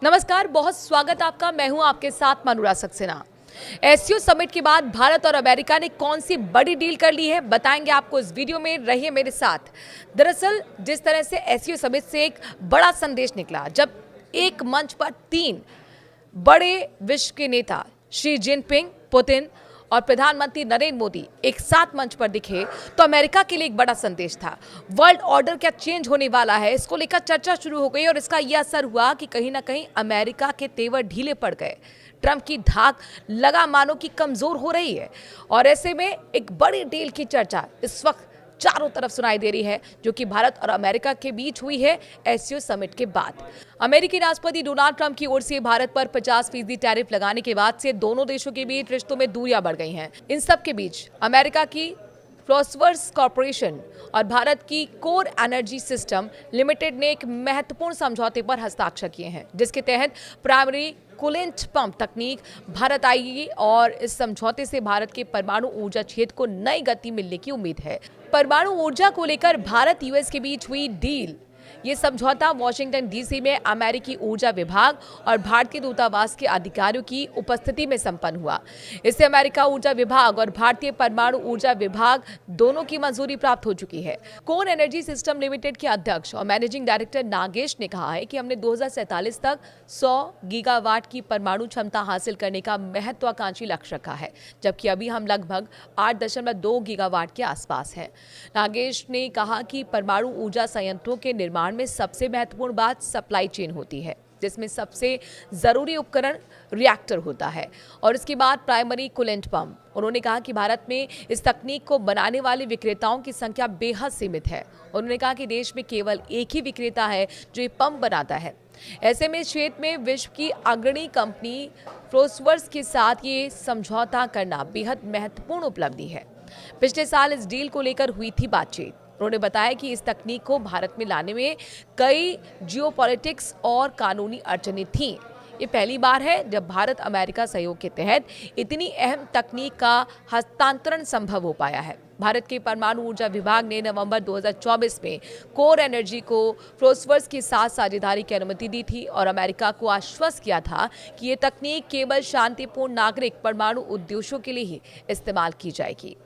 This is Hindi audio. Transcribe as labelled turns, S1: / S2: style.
S1: नमस्कार, बहुत स्वागत आपका। मैं हूं आपके साथ मनुरा सक्सेना। एससीओ समिट के बाद भारत और अमेरिका ने कौन सी बड़ी डील कर ली है, बताएंगे आपको इस वीडियो में। रहिए मेरे साथ। दरअसल जिस तरह से एससीओ समिट से एक बड़ा संदेश निकला, जब एक मंच पर तीन बड़े विश्व के नेता शी जिनपिंग, पुतिन और प्रधानमंत्री नरेंद्र मोदी एक साथ मंच पर दिखे, तो अमेरिका के लिए एक बड़ा संदेश था। वर्ल्ड ऑर्डर क्या चेंज होने वाला है, इसको लेकर चर्चा शुरू हो गई और इसका यह असर हुआ कि कहीं ना कहीं अमेरिका के तेवर ढीले पड़ गए। ट्रंप की धाक लगा मानो कि कमजोर हो रही है और ऐसे में एक बड़ी डील की चर्चा इस वक्त चारों तरफ सुनाई दे रही है, जो कि भारत और अमेरिका के बीच हुई है एससीओ समिट के बाद। अमेरिकी राष्ट्रपति डोनाल्ड ट्रंप की ओर से भारत पर 50% टैरिफ लगाने के बाद से दोनों देशों के बीच रिश्तों में दूरियां बढ़ गई हैं। इन सब के बीच अमेरिका की फ्लोसवर्स कॉरपोरेशन और भारत की कोर एनर्जी सिस्टम लिमिटेड ने एक महत्वपूर्ण समझौते पर हस्ताक्षर किए हैं, जिसके तहत प्राइमरी कूलेंट पंप तकनीक भारत आएगी और इस समझौते से भारत के परमाणु ऊर्जा क्षेत्र को नई गति मिलने की उम्मीद है। परमाणु ऊर्जा को लेकर भारत यूएस के बीच हुई डील। ये समझौता वॉशिंगटन डीसी में अमेरिकी ऊर्जा विभाग और भारतीय दूतावास के अधिकारियों की उपस्थिति में संपन्न हुआ। इससे अमेरिका ऊर्जा विभाग और भारतीय परमाणु ऊर्जा विभाग दोनों की मंजूरी प्राप्त हो चुकी है। कोर एनर्जी सिस्टम लिमिटेड के अध्यक्ष और मैनेजिंग डायरेक्टर नागेश ने कहा है कि हमने 2047 तक 100 गीगावाट की परमाणु क्षमता हासिल करने का महत्वाकांक्षी लक्ष्य रखा है, जबकि अभी हम लगभग 8.2 गीगावाट के आसपास हैं। नागेश ने कहा कि परमाणु ऊर्जा संयंत्रों के निर्माण में सबसे महत्वपूर्ण बात सप्लाई चेन होती है, जिसमें सबसे जरूरी उपकरण रिएक्टर होता है और इसके बाद प्राइमरी कूलेंट पंप। उन्होंने कहा कि भारत में इस तकनीक को बनाने वाले विक्रेताओं की संख्या बेहद सीमित है। उन्होंने कहा कि देश में केवल एक ही विक्रेता है जो ये पंप बनाता है। ऐसे में इस क्षेत्र में विश्व की अग्रणी कंपनी फ्लोसवर्स के साथ ये समझौता करना बेहद महत्वपूर्ण उपलब्धि है। पिछले साल इस डील को लेकर हुई थी बातचीत। उन्होंने बताया कि इस तकनीक को भारत में लाने में कई जियोपॉलिटिक्स और कानूनी अड़चनें थीं। ये पहली बार है जब भारत अमेरिका सहयोग के तहत इतनी अहम तकनीक का हस्तांतरण संभव हो पाया है। भारत के परमाणु ऊर्जा विभाग ने नवंबर 2024 में कोर एनर्जी को फ्लोसवर्स के साथ साझेदारी की अनुमति दी थी और अमेरिका को आश्वस्त किया था कि ये तकनीक केवल शांतिपूर्ण नागरिक परमाणु उद्देश्यों के लिए ही इस्तेमाल की जाएगी।